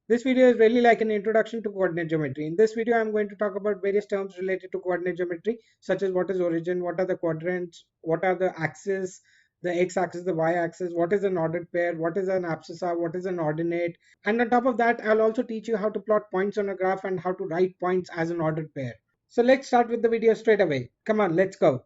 This video is really like an introduction to coordinate geometry. In this video, I'm going to talk about various terms related to coordinate geometry, such as what is origin, what are the quadrants, what are the axes, the x-axis, the y-axis, what is an ordered pair, what is an abscissa, what is an ordinate. And on top of that, I'll also teach you how to plot points on a graph and how to write points as an ordered pair. So let's start with the video straight away. Come on, let's go.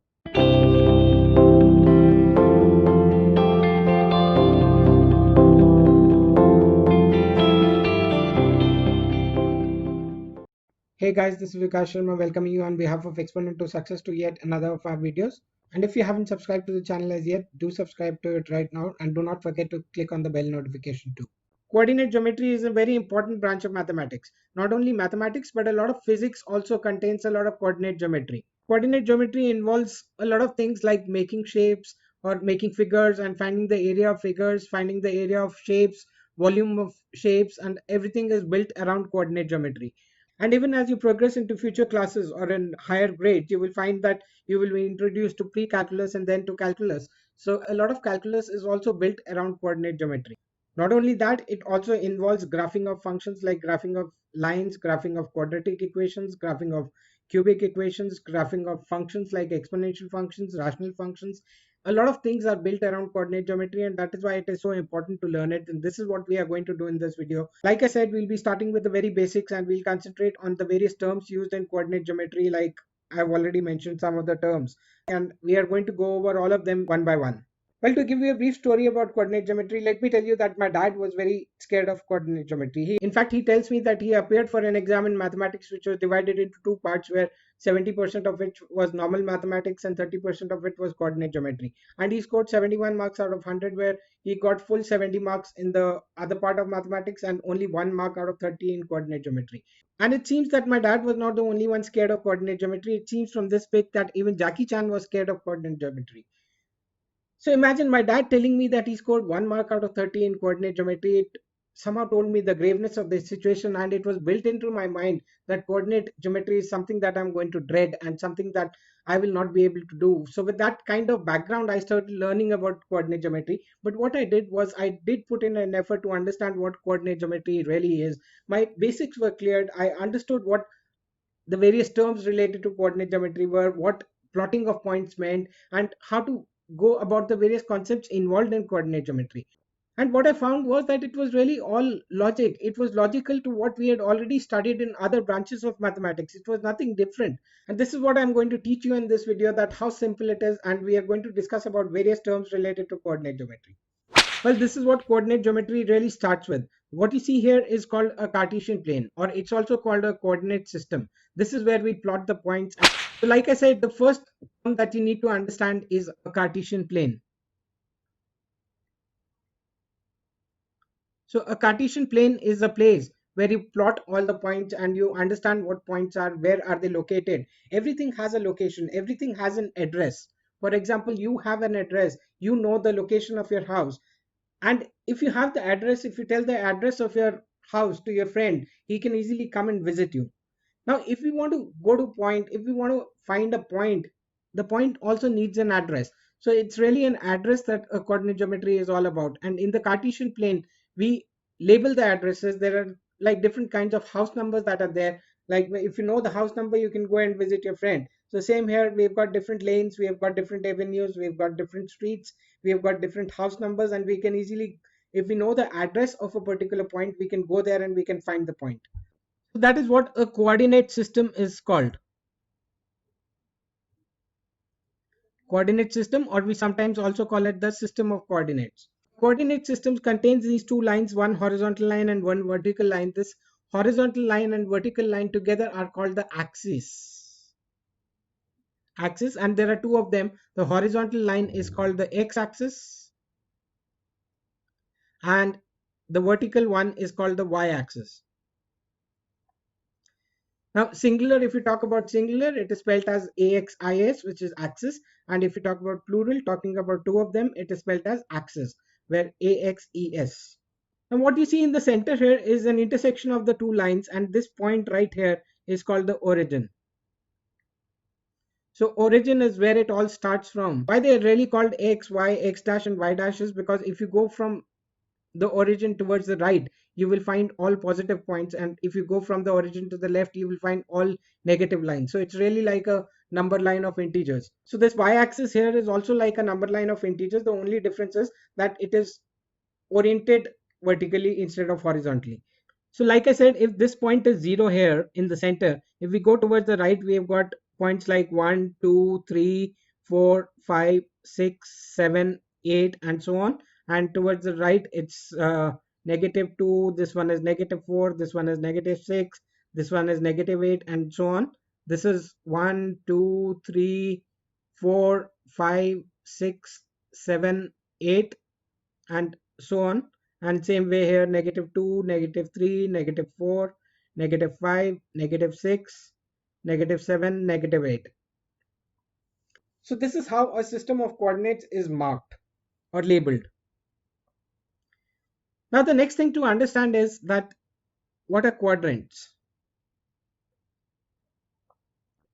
Hey guys, this is Vikas Sharma welcoming you on behalf of Exponent to Success to yet another of our videos. And if you haven't subscribed to the channel as yet, do subscribe to it right now and do not forget to click on the bell notification too. Coordinate geometry is a very important branch of mathematics. Not only mathematics, but a lot of physics also contains a lot of coordinate geometry. Coordinate geometry involves a lot of things like making shapes or making figures and finding the area of figures, finding the area of shapes, volume of shapes, and everything is built around coordinate geometry. And even as you progress into future classes or in higher grades, you will find that you will be introduced to pre-calculus and then to calculus. So a lot of calculus is also built around coordinate geometry. Not only that, it also involves graphing of functions like graphing of lines, graphing of quadratic equations, graphing of cubic equations, graphing of functions like exponential functions, rational functions. A lot of things are built around coordinate geometry, and that is why it is so important to learn it. And this is what we are going to do in this video. Like I said, we'll be starting with the very basics and we'll concentrate on the various terms used in coordinate geometry. Like I've already mentioned some of the terms, and we are going to go over all of them one by one. Well, to give you a brief story about coordinate geometry, let me tell you that my dad was very scared of coordinate geometry. In fact, he tells me that he appeared for an exam in mathematics which was divided into two parts, where 70% of which was normal mathematics and 30% of it was coordinate geometry. And he scored 71 marks out of 100, where he got full 70 marks in the other part of mathematics and only 1 mark out of 30 in coordinate geometry. And it seems that my dad was not the only one scared of coordinate geometry. It seems from this pic that even Jackie Chan was scared of coordinate geometry. So imagine my dad telling me that he scored 1 mark out of 30 in coordinate geometry. It somehow told me the graveness of the situation, and it was built into my mind that coordinate geometry is something that I'm going to dread and something that I will not be able to do. So with that kind of background, I started learning about coordinate geometry. But what I did was I did put in an effort to understand what coordinate geometry really is. My basics were cleared. I understood what the various terms related to coordinate geometry were, what plotting of points meant, and how to go about the various concepts involved in coordinate geometry. And what I found was that it was really all logic. It was logical to what we had already studied in other branches of mathematics. It was nothing different. And this is what I'm going to teach you in this video, that how simple it is, and we are going to discuss about various terms related to coordinate geometry. Well, this is what coordinate geometry really starts with. What you see here is called a Cartesian plane, or it's also called a coordinate system. This is where we plot the points. So like I said, the first term that you need to understand is a Cartesian plane. So a Cartesian plane is a place where you plot all the points and you understand what points are, where are they located. Everything has a location, everything has an address. For example, you have an address, you know the location of your house. And if you have the address, if you tell the address of your house to your friend, he can easily come and visit you. Now, if we want to go to point, if we want to find a point, the point also needs an address. So it's really an address that a coordinate geometry is all about. And in the Cartesian plane, we label the addresses. There are like different kinds of house numbers that are there. Like if you know the house number, you can go and visit your friend. So same here, we've got different lanes, we have got different avenues, we've got different streets, we have got different house numbers, and we can easily, if we know the address of a particular point, we can go there and we can find the point. So that is what a coordinate system is called. Coordinate system, or we sometimes also call it the system of coordinates. Coordinate systems contains these two lines, one horizontal line and one vertical line. This horizontal line and vertical line together are called the axis. And there are two of them. The horizontal line is called the x-axis and the vertical one is called the y-axis. Now singular, if you talk about singular, it is spelled as AXIS, which is axis, and if you talk about plural, talking about two of them, it is spelled as axis, where AXES. And what you see in the center here is an intersection of the two lines, and this point right here is called the origin. So origin is where it all starts from. Why they are really called X, Y, X dash and Y dash is because if you go from the origin towards the right, you will find all positive points, and if you go from the origin to the left, you will find all negative lines. So it's really like a number line of integers. So this y-axis here is also like a number line of integers. The only difference is that it is oriented vertically instead of horizontally. So like I said, if this point is 0 here in the center, if we go towards the right, we have got points like 1, 2, 3, 4, 5, 6, 7, 8, and so on. And towards the right, it's -2, this one is -4, this one is -6, this one is -8, and so on. This is 1, 2, 3, 4, 5, 6, 7, 8, and so on. And same way here, -2, -3, -4, -5, -6, -7, -8. So this is how a system of coordinates is marked or labeled. Now the next thing to understand is that what are quadrants?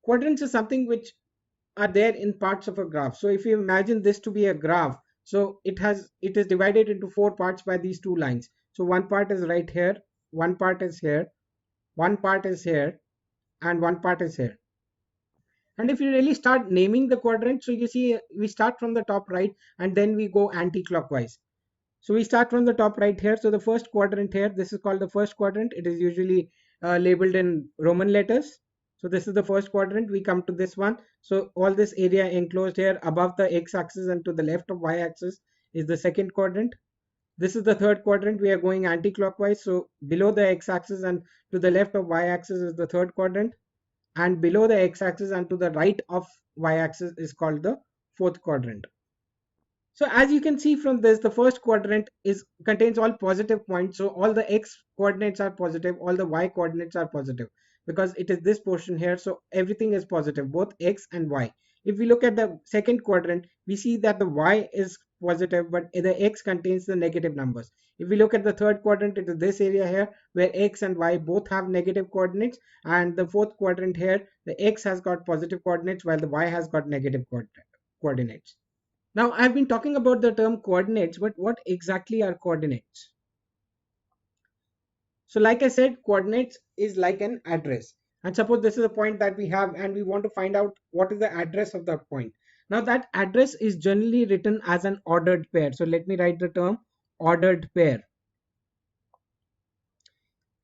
Quadrants is something which are there in parts of a graph. So if you imagine this to be a graph, so it is divided into 4 parts by these 2 lines. So one part is right here, one part is here, one part is here, and one part is here. And if you really start naming the quadrants, so you see we start from the top right and then we go anti-clockwise. So we start from the top right here. So the first quadrant here, this is called the first quadrant. It is usually labeled in Roman letters. So this is the first quadrant. We come to this one. So all this area enclosed here above the x-axis and to the left of y-axis is the second quadrant. This is the third quadrant. We are going anti-clockwise. So below the x-axis and to the left of y-axis is the third quadrant. And below the x-axis and to the right of y-axis is called the fourth quadrant. So as you can see from this, the first quadrant contains all positive points. So all the x coordinates are positive, all the y coordinates are positive because it is this portion here. So everything is positive, both x and y. If we look at the second quadrant, we see that the y is positive, but the x contains the negative numbers. If we look at the third quadrant, it is this area here where x and y both have negative coordinates, and the fourth quadrant here, the x has got positive coordinates while the y has got negative coordinates. Now, I've been talking about the term coordinates, but what exactly are coordinates? So like I said, coordinates is like an address. And suppose this is a point that we have and we want to find out what is the address of that point. Now that address is generally written as an ordered pair. So let me write the term ordered pair.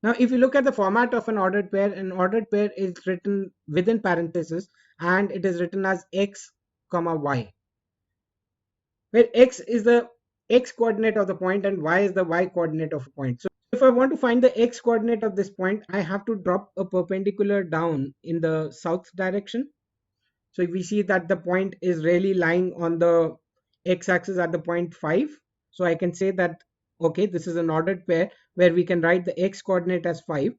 Now if you look at the format of an ordered pair is written within parentheses and it is written as x, y, where x is the x coordinate of the point and y is the y coordinate of a point. So if I want to find the x coordinate of this point, I have to drop a perpendicular down in the south direction. So if we see that the point is really lying on the x-axis at the point 5, so I can say that okay, this is an ordered pair where we can write the x coordinate as 5,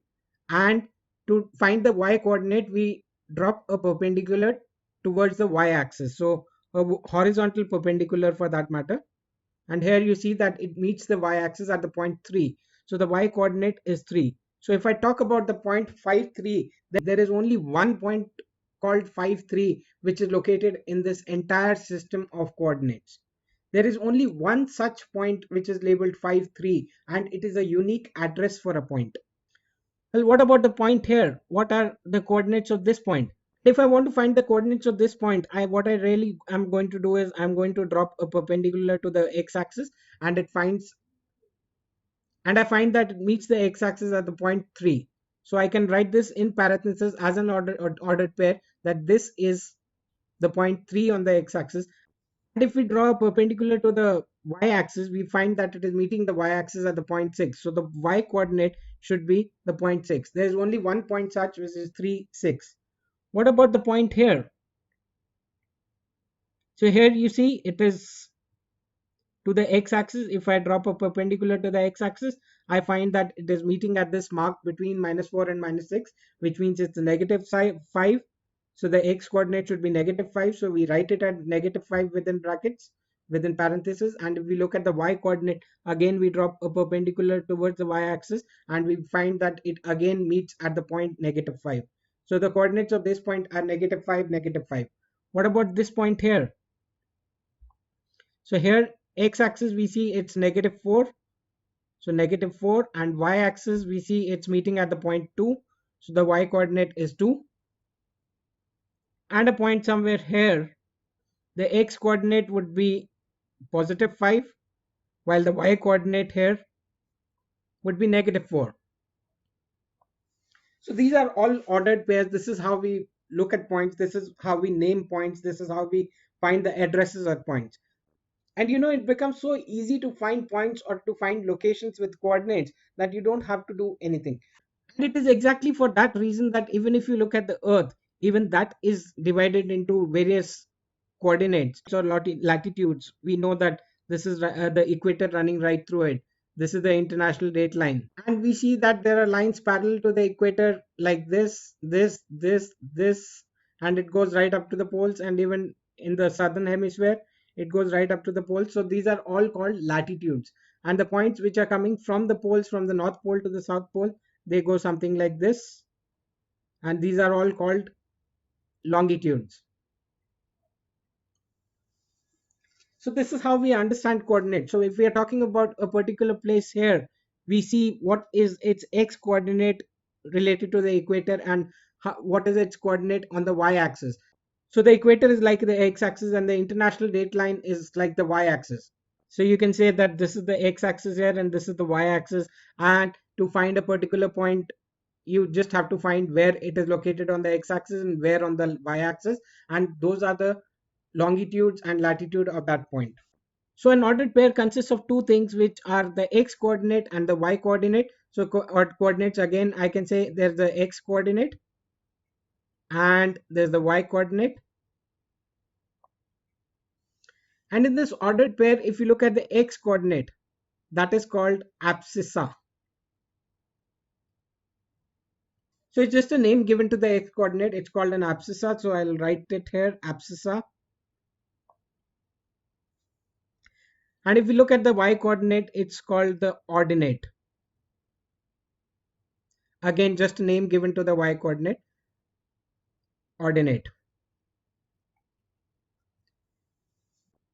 and to find the y coordinate we drop a perpendicular towards the y-axis, so a horizontal perpendicular for that matter. And here you see that it meets the y-axis at the point 3. So the y coordinate is 3. So if I talk about the point 5, 3, then there is only one point called 5, 3 which is located in this entire system of coordinates. There is only one such point which is labeled 5, 3, and it is a unique address for a point. Well, what about the point here? What are the coordinates of this point? If I want to find the coordinates of this point, what I really am going to do is I'm going to drop a perpendicular to the x-axis, and I find that it meets the x-axis at the point 3. So I can write this in parentheses as an ordered pair that this is the point 3 on the x-axis. And if we draw a perpendicular to the y-axis, we find that it is meeting the y-axis at the point 6. So the y coordinate should be the point 6. There is only one point such, which is 3, 6. What about the point here? So here you see it is to the x-axis. If I drop a perpendicular to the x-axis, I find that it is meeting at this mark between -4 and -6, which means it's a -5. So the x coordinate should be -5. So we write it at -5 within brackets, within parentheses. And if we look at the y coordinate, again we drop a perpendicular towards the y-axis and we find that it again meets at the point -5. So the coordinates of this point are -5, -5. What about this point here? So here x-axis we see it's -4. so -4, and y-axis we see it's meeting at the point 2, so the y coordinate is 2, and a point somewhere here, the x coordinate would be +5, while the y coordinate here would be -4. So these are all ordered pairs. This is how we look at points. This is how we name points. This is how we find the addresses at points. And it becomes so easy to find points or to find locations with coordinates that you don't have to do anything. And it is exactly for that reason that even if you look at the earth, even that is divided into various coordinates or latitudes. We know that this is the equator running right through it. This is the international date line, and we see that there are lines parallel to the equator like this, and it goes right up to the poles, and even in the southern hemisphere it goes right up to the poles. So these are all called latitudes, and the points which are coming from the poles, from the north pole to the south pole, they go something like this, and these are all called longitudes. So this is how we understand coordinates. So if we are talking about a particular place here, we see what is its x coordinate related to the equator, and what is its coordinate on the y-axis. So the equator is like the x-axis, and the international date line is like the y-axis. So you can say that this is the x-axis here and this is the y-axis, and to find a particular point, you just have to find where it is located on the x-axis and where on the y-axis, and those are the longitudes and latitude of that point. So an ordered pair consists of two things, which are the x coordinate and the y coordinate. So coordinates, again I can say there's the x coordinate and there's the y coordinate. And in this ordered pair, if you look at the x coordinate, that is called abscissa. So it's just a name given to the x coordinate. It's called an abscissa. So I'll write it here, abscissa. And if we look at the y coordinate, it's called the ordinate. Again, just a name given to the y coordinate, ordinate.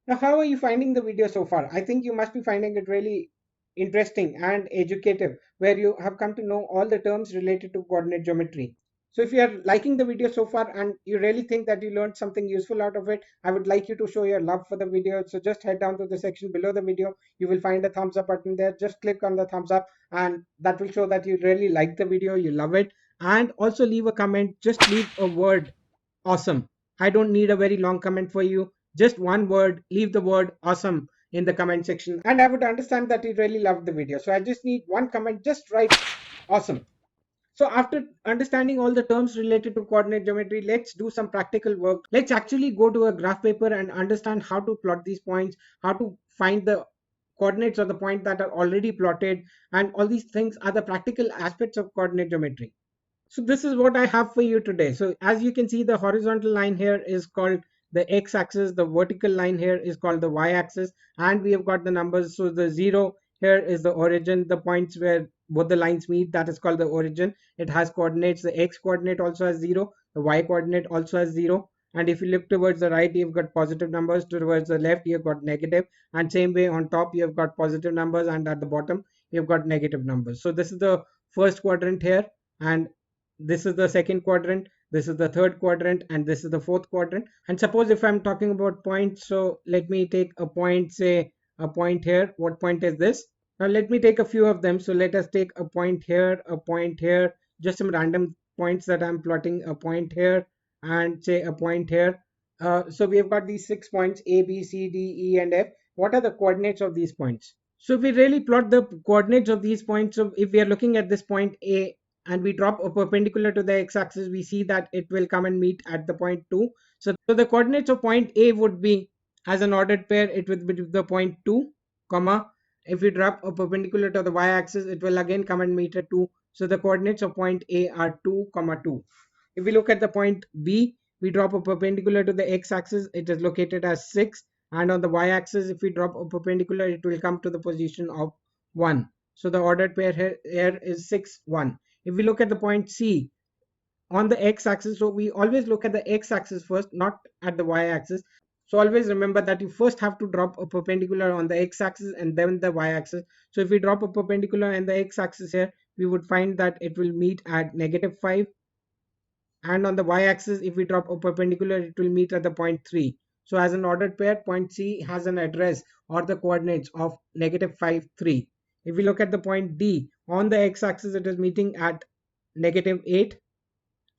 Now, how are you finding the video so far? I think you must be finding it really interesting and educative, where you have come to know all the terms related to coordinate geometry. So if you are liking the video so far and you really think that you learned something useful out of it, I would like you to show your love for the video. So just head down to the section below the video. You will find a thumbs up button there. Just click on the thumbs up, and that will show that you really like the video, you love it. And also leave a comment. Just leave a word, awesome. I don't need a very long comment for you. Just one word, leave the word awesome in the comment section, and I would understand that you really loved the video. So I just need one comment, just write awesome. So after understanding all the terms related to coordinate geometry, let's do some practical work. Let's actually go to a graph paper and understand how to plot these points, how to find the coordinates of the point that are already plotted, and all these things are the practical aspects of coordinate geometry. So this is what I have for you today. So as you can see, the horizontal line here is called the x-axis, the vertical line here is called the y-axis, and we have got the numbers. So the 0 here is the origin, the points where both the lines meet, that is called the origin. It has coordinates. The x coordinate also has 0, the y coordinate also has 0, and if you look towards the right, you've got positive numbers, towards the left you've got negative, and same way on top you've got positive numbers, and at the bottom you've got negative numbers. So this is the first quadrant here, and this is the second quadrant, this is the third quadrant, and this is the fourth quadrant. And suppose if I'm talking about points, so let me take a point, say a point here. What point is this? Now let me take a few of them. So let us take a point here, a point here, just some random points that I'm plotting, a point here, and say a point here. So we have got these 6 points, A, B, C, D, E, and F. What are the coordinates of these points? So if we really plot the coordinates of these points, so if we are looking at this point A and we drop a perpendicular to the x-axis, we see that it will come and meet at the point 2. So the coordinates of point A would be, as an ordered pair, it would be the point 2, comma. If we drop a perpendicular to the y-axis, it will again come and meet at 2. So the coordinates of point A are 2, 2. If we look at the point B, we drop a perpendicular to the x-axis, it is located as 6, and on the y-axis, if we drop a perpendicular, it will come to the position of 1. So the ordered pair here is 6, 1. If we look at the point C on the x-axis, so we always look at the x-axis first, not at the y-axis. So always remember that you first have to drop a perpendicular on the x-axis and then the y-axis. So if we drop a perpendicular on the x-axis here, we would find that it will meet at -5, and on the y-axis if we drop a perpendicular it will meet at the point 3. So as an ordered pair, point C has an address or the coordinates of -5, 3. If we look at the point D, on the x-axis it is meeting at -8,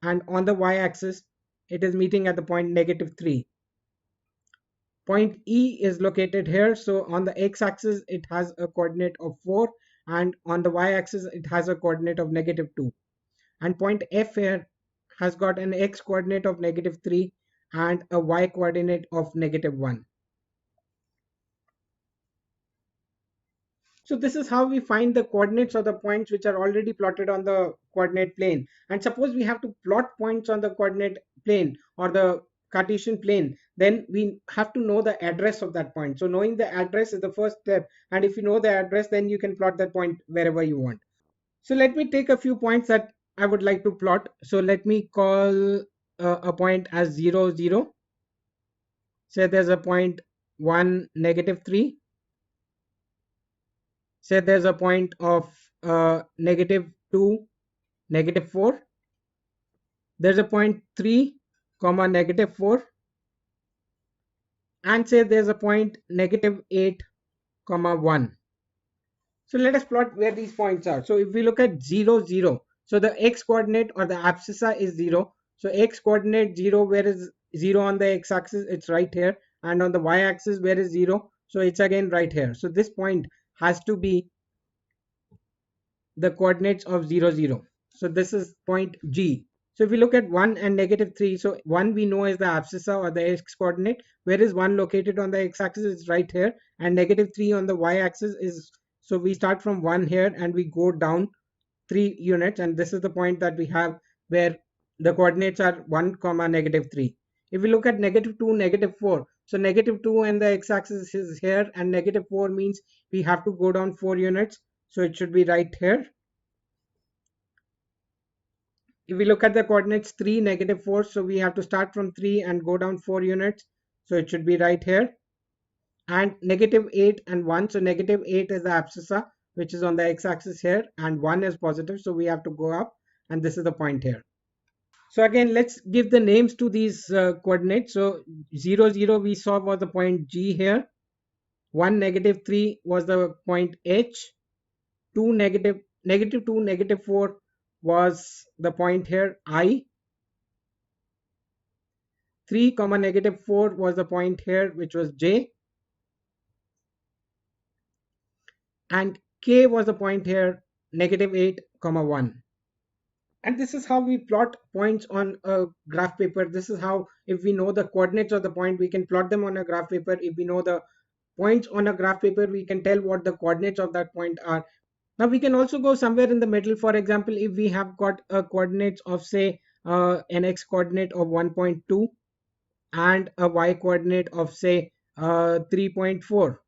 and on the y-axis it is meeting at the point -3. Point E is located here, so on the x-axis it has a coordinate of 4, and on the y-axis it has a coordinate of -2. And point F here has got an x coordinate of -3 and a y coordinate of -1. So this is how we find the coordinates of the points which are already plotted on the coordinate plane. And suppose we have to plot points on the coordinate plane or the Cartesian plane, then we have to know the address of that point. So knowing the address is the first step, and if you know the address, then you can plot that point wherever you want. So let me take a few points that I would like to plot. So let me call a point as 0, 0. Say there's a point 1, -3. Say there's a point of -2, -4. There's a point 3, comma -4. And say there's a point -8, comma 1. So let us plot where these points are. So if we look at 0, 0, so the x coordinate or the abscissa is 0. So x coordinate 0, where is 0 on the x axis? It's right here. And on the y axis, where is 0? So it's again right here. So this point has to be the coordinates of 0, 0. So this is point G. So if we look at 1 and -3, so 1 we know is the abscissa or the x coordinate. Where is 1 located on the x axis? It's right here. And -3 on the y axis is, so we start from 1 here and we go down 3 units, and this is the point that we have where the coordinates are 1, comma -3. If we look at -2, -4, so -2 and the x-axis is here, and -4 means we have to go down 4 units, so it should be right here. If we look at the coordinates 3, -4, so we have to start from 3 and go down 4 units, so it should be right here. And -8 and 1, so -8 is the abscissa which is on the x-axis here, and 1 is positive, so we have to go up, and this is the point here. So again, let's give the names to these coordinates. So 0, 0 we saw was the point G here. 1, -3 was the point H. 2, -2, -4 was the point here I. 3, comma -4 was the point here which was J. And K was the point here -8, comma 1. And this is how we plot points on a graph paper. This is how, if we know the coordinates of the point, we can plot them on a graph paper. If we know the points on a graph paper, we can tell what the coordinates of that point are. Now we can also go somewhere in the middle. For example, if we have got a coordinates of, say, an x coordinate of 1.2 and a y coordinate of, say, 3.4.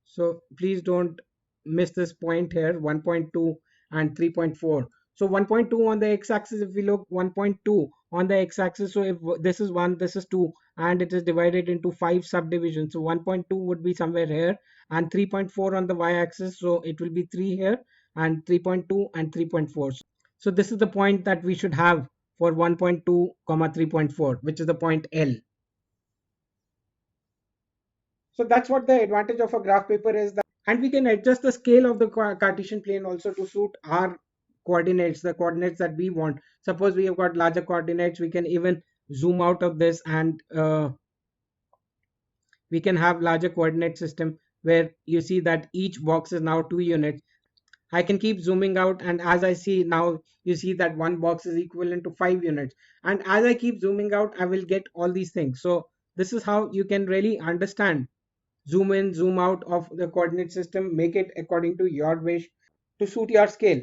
So please don't miss this point here, 1.2 and 3.4. So 1.2 on the x-axis, if we look 1.2 on the x-axis, so if this is 1, this is 2, and it is divided into 5 subdivisions. So 1.2 would be somewhere here, and 3.4 on the y-axis, so it will be 3 here, and 3.2 and 3.4. So this is the point that we should have for 1.2, comma 3.4, which is the point L. So that's what the advantage of a graph paper is, that, and we can adjust the scale of the Cartesian plane also to suit our coordinates, the coordinates that we want. Suppose we have got larger coordinates, we can even zoom out of this, and we can have larger coordinate system where you see that each box is now 2 units. I can keep zooming out, and as I see now, you see that one box is equivalent to 5 units. And as I keep zooming out, I will get all these things. So this is how you can really understand zoom in, zoom out of the coordinate system, make it according to your wish to suit your scale.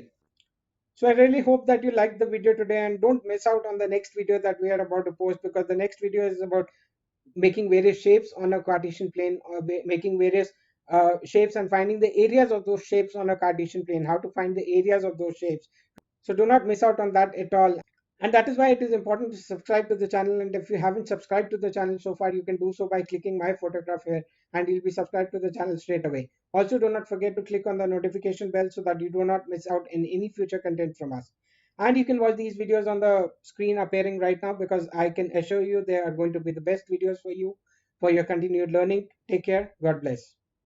So I really hope that you liked the video today, and don't miss out on the next video that we are about to post, because the next video is about making various shapes on a Cartesian plane, or making various shapes and finding the areas of those shapes on a Cartesian plane, how to find the areas of those shapes. So do not miss out on that at all. And that is why it is important to subscribe to the channel. And if you haven't subscribed to the channel so far, you can do so by clicking my photograph here, and you'll be subscribed to the channel straight away. Also, do not forget to click on the notification bell so that you do not miss out in any future content from us. And you can watch these videos on the screen appearing right now, because I can assure you they are going to be the best videos for you for your continued learning. Take care. God bless.